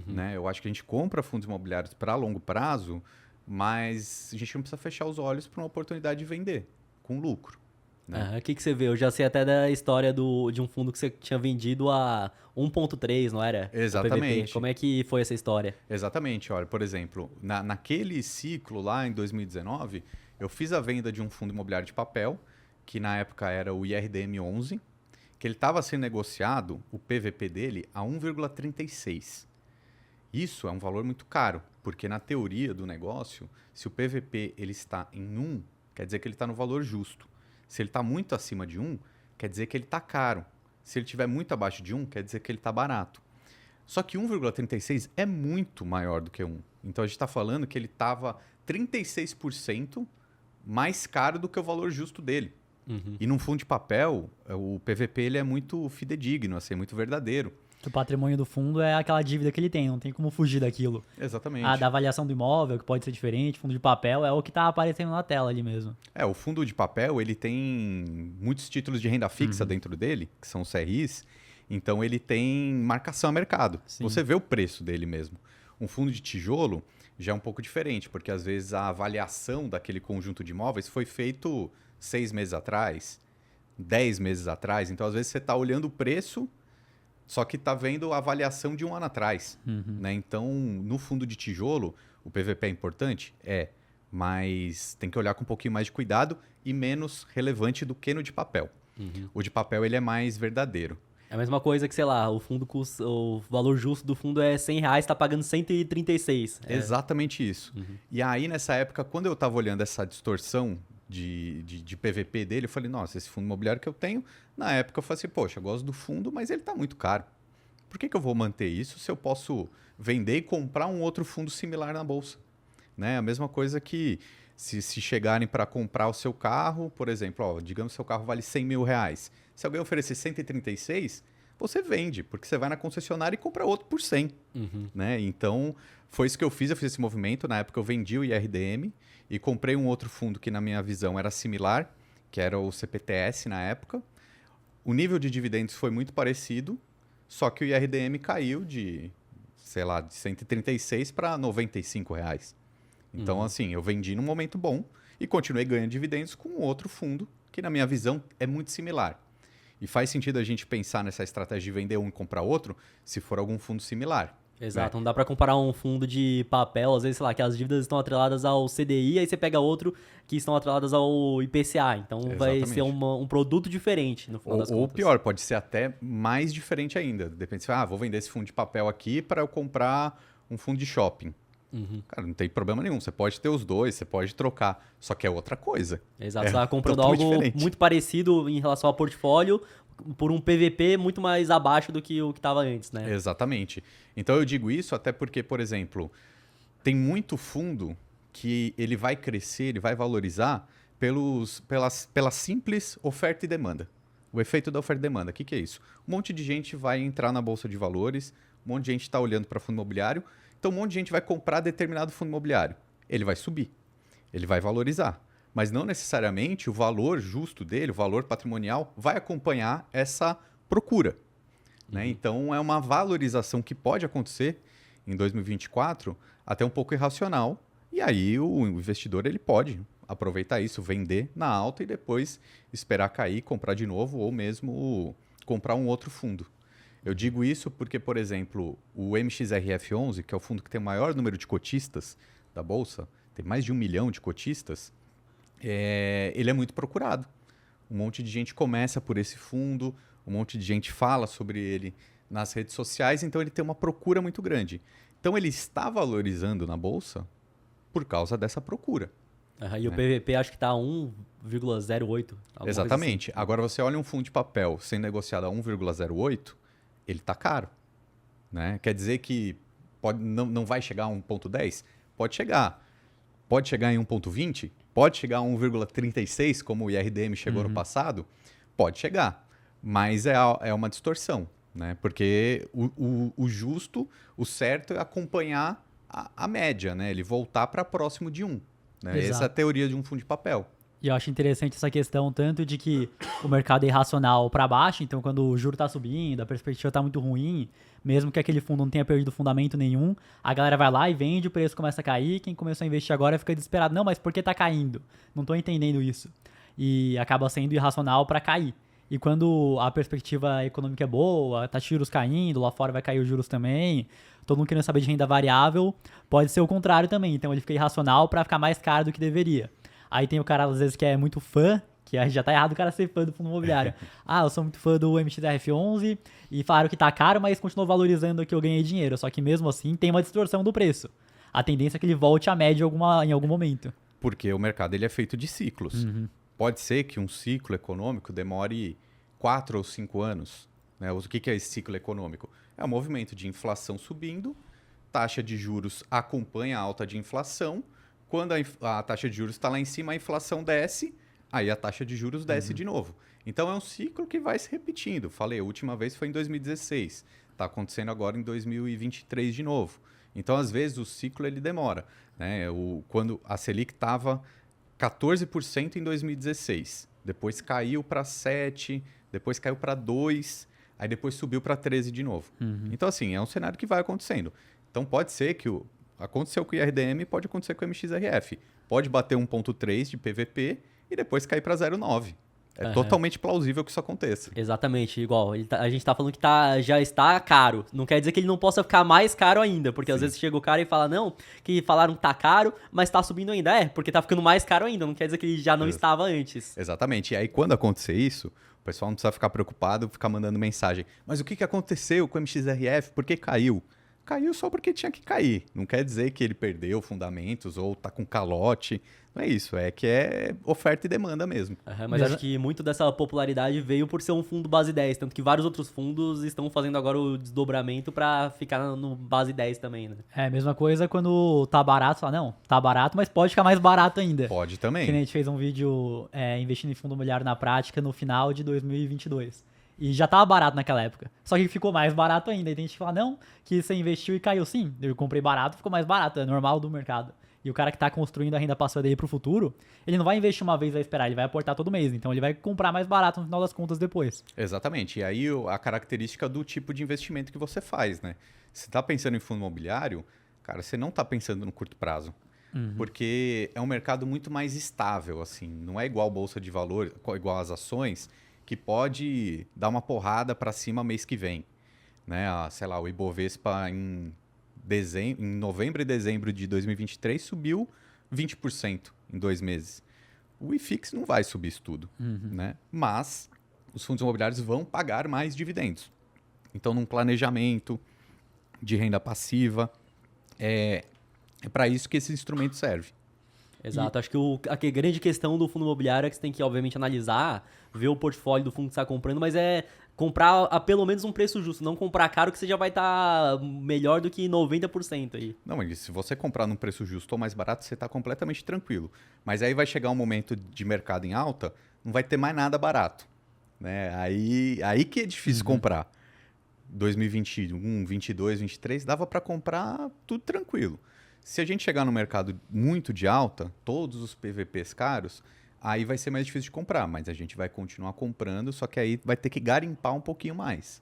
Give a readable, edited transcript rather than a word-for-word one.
né? Eu acho que a gente compra fundos imobiliários para longo prazo, mas a gente não precisa fechar os olhos para uma oportunidade de vender com lucro, né? O que você vê? Eu já sei até da história de um fundo que você tinha vendido a 1,3, não era? O PVP. Exatamente. Como é que foi essa história? Exatamente. Olha, por exemplo, naquele ciclo lá em 2019, eu fiz a venda de um fundo imobiliário de papel, que na época era o IRDM 11, que ele estava sendo negociado, o PVP dele, a 1,36. Isso é um valor muito caro, porque na teoria do negócio, se o PVP ele está em 1, quer dizer que ele está no valor justo. Se ele está muito acima de 1, quer dizer que ele está caro. Se ele estiver muito abaixo de 1, quer dizer que ele está barato. Só que 1,36 é muito maior do que 1. Então a gente está falando que ele estava 36% mais caro do que o valor justo dele. E num fundo de papel, o PVP ele é muito fidedigno, assim, muito verdadeiro. Que o patrimônio do fundo é aquela dívida que ele tem, não tem como fugir daquilo. Exatamente. A da avaliação do imóvel, que pode ser diferente, fundo de papel, é o que tá aparecendo na tela ali mesmo. O fundo de papel, ele tem muitos títulos de renda fixa dentro dele, que são os CRIs, então ele tem marcação a mercado. Sim. Você vê o preço dele mesmo. Um fundo de tijolo já é um pouco diferente, porque às vezes a avaliação daquele conjunto de imóveis foi feito 6 meses atrás, 10 meses atrás, então às vezes você está olhando o preço, só que está vendo a avaliação de um ano atrás. Né? Então, no fundo de tijolo, o PVP é importante? Mas tem que olhar com um pouquinho mais de cuidado e menos relevante do que no de papel. O de papel ele é mais verdadeiro. É a mesma coisa que, sei lá, o fundo custa, o valor justo do fundo é R$100, tá pagando 136. Exatamente isso. E aí, nessa época, quando eu estava olhando essa distorção de PVP dele, eu falei, nossa, esse fundo imobiliário que eu tenho, na época eu falei assim, poxa, eu gosto do fundo, mas ele está muito caro. Por que eu vou manter isso se eu posso vender e comprar um outro fundo similar na bolsa? Né? A mesma coisa que se chegarem para comprar o seu carro, por exemplo, digamos que seu carro vale R$100.000. Se alguém oferecer 136, você vende, porque você vai na concessionária e compra outro por 100. Né? Então, foi isso que eu fiz esse movimento. Na época eu vendi o IRDM e comprei um outro fundo que na minha visão era similar, que era o CPTS na época. O nível de dividendos foi muito parecido, só que o IRDM caiu de 136 para R$95. Então, assim, eu vendi num momento bom e continuei ganhando dividendos com outro fundo, que na minha visão é muito similar. E faz sentido a gente pensar nessa estratégia de vender um e comprar outro, se for algum fundo similar. Exato, não dá pra comparar um fundo de papel, às vezes, sei lá, que as dívidas estão atreladas ao CDI, aí você pega outro que estão atreladas ao IPCA. Então vai ser um produto diferente, no final das contas. Ou pior, pode ser até mais diferente ainda. Depende, vou vender esse fundo de papel aqui para eu comprar um fundo de shopping. Cara, não tem problema nenhum. Você pode ter os dois, você pode trocar. Só que é outra coisa. Exato, você tá comprando algo muito parecido em relação ao portfólio por um PVP muito mais abaixo do que o que estava antes, né? Exatamente. Então eu digo isso até porque, por exemplo, tem muito fundo que ele vai crescer, ele vai valorizar pela simples oferta e demanda. O efeito da oferta e demanda, o que é isso? Um monte de gente vai entrar na Bolsa de Valores, um monte de gente está olhando para fundo imobiliário, então um monte de gente vai comprar determinado fundo imobiliário. Ele vai subir, ele vai valorizar. Mas não necessariamente o valor justo dele, o valor patrimonial, vai acompanhar essa procura. Né? Então, é uma valorização que pode acontecer em 2024 até um pouco irracional. E aí o investidor ele pode aproveitar isso, vender na alta e depois esperar cair, comprar de novo ou mesmo comprar um outro fundo. Eu digo isso porque, por exemplo, o MXRF11, que é o fundo que tem o maior número de cotistas da Bolsa, tem mais de 1 milhão de cotistas, ele é muito procurado. Um monte de gente começa por esse fundo, um monte de gente fala sobre ele nas redes sociais, então ele tem uma procura muito grande. Então ele está valorizando na Bolsa por causa dessa procura. E o PVP acho que está a 1,08. Exatamente. Assim. Agora você olha um fundo de papel sendo negociado a 1,08, ele está caro. Né? Quer dizer que não vai chegar a 1,10? Pode chegar. Pode chegar em 1,20? Pode chegar a 1,36, como o IRDM chegou no passado? Pode chegar. Mas é uma distorção. Né? Porque o justo, o certo é acompanhar a média, né? Ele voltar para próximo de 1. Né? Essa é a teoria de um fundo de papel. E eu acho interessante essa questão tanto de que o mercado é irracional para baixo, então quando o juro tá subindo, a perspectiva tá muito ruim, mesmo que aquele fundo não tenha perdido fundamento nenhum, a galera vai lá e vende, o preço começa a cair, quem começou a investir agora fica desesperado. Não, mas por que tá caindo? Não tô entendendo isso. E acaba sendo irracional para cair. E quando a perspectiva econômica é boa, tá juros caindo, lá fora vai cair os juros também, todo mundo querendo saber de renda variável, pode ser o contrário também. Então ele fica irracional para ficar mais caro do que deveria. Aí tem o cara, às vezes, que é muito fã, que já tá errado o cara ser fã do fundo imobiliário. Eu sou muito fã do MXRF11 e falaram que tá caro, mas continuou valorizando que eu ganhei dinheiro. Só que mesmo assim tem uma distorção do preço. A tendência é que ele volte à média em algum momento. Porque o mercado ele é feito de ciclos. Pode ser que um ciclo econômico demore 4 ou 5 anos. Né? O que é esse ciclo econômico? É o movimento de inflação subindo, taxa de juros acompanha a alta de inflação. Quando a taxa de juros está lá em cima, a inflação desce, aí a taxa de juros desce de novo. Então é um ciclo que vai se repetindo. Falei, a última vez foi em 2016. Está acontecendo agora em 2023 de novo. Então, às vezes, o ciclo ele demora. Né? Quando a Selic estava 14% em 2016, depois caiu para 7%, depois caiu para 2%, aí depois subiu para 13% de novo. Então, assim, é um cenário que vai acontecendo. Então, pode ser que aconteceu com o IRDM, pode acontecer com o MXRF. Pode bater 1,3 de PVP e depois cair para 0,9. É totalmente plausível que isso aconteça. Exatamente, igual. A gente tá falando que já está caro. Não quer dizer que ele não possa ficar mais caro ainda, porque às vezes chega o cara e fala, não, que falaram que tá caro, mas tá subindo ainda. Porque tá ficando mais caro ainda, não quer dizer que ele já não estava antes. Exatamente. E aí, quando acontecer isso, o pessoal não precisa ficar preocupado, ficar mandando mensagem. Mas o que aconteceu com o MXRF? Por que caiu? Caiu só porque tinha que cair. Não quer dizer que ele perdeu fundamentos ou tá com calote. Não é isso, é que é oferta e demanda mesmo. Mas acho que muito dessa popularidade veio por ser um fundo base 10, tanto que vários outros fundos estão fazendo agora o desdobramento para ficar no base 10 também, né? Mesma coisa quando tá barato, fala, não, tá barato, mas pode ficar mais barato ainda. Pode também. Que nem a gente fez um vídeo investindo em fundo imobiliário na prática no final de 2022. E já tava barato naquela época. Só que ficou mais barato ainda. E tem gente que fala, não, que você investiu e caiu. Sim, eu comprei barato, ficou mais barato. É normal do mercado. E o cara que tá construindo a renda passiva dele pro futuro, ele não vai investir uma vez e vai esperar, ele vai aportar todo mês. Então ele vai comprar mais barato no final das contas depois. Exatamente. E aí a característica do tipo de investimento que você faz, né? Se tá pensando em fundo imobiliário, cara, você não tá pensando no curto prazo. Porque é um mercado muito mais estável, assim. Não é igual a bolsa de valores, igual as ações, que pode dar uma porrada para cima mês que vem. Né? Sei lá, o Ibovespa em novembro e dezembro de 2023 subiu 20% em 2 meses. O IFIX não vai subir isso tudo, né? Mas os fundos imobiliários vão pagar mais dividendos. Então, num planejamento de renda passiva, é para isso que esse instrumento serve. Exato, acho que a grande questão do fundo imobiliário é que você tem que, obviamente, analisar, ver o portfólio do fundo que você está comprando, mas é comprar a pelo menos um preço justo, não comprar caro que você já vai estar melhor do que 90% aí. Não, mas se você comprar num preço justo ou mais barato, você está completamente tranquilo. Mas aí vai chegar um momento de mercado em alta, não vai ter mais nada barato. Né? Aí que é difícil comprar. 2021, 22, 23, dava para comprar tudo tranquilo. Se a gente chegar no mercado muito de alta, todos os PVPs caros, aí vai ser mais difícil de comprar, mas a gente vai continuar comprando, só que aí vai ter que garimpar um pouquinho mais.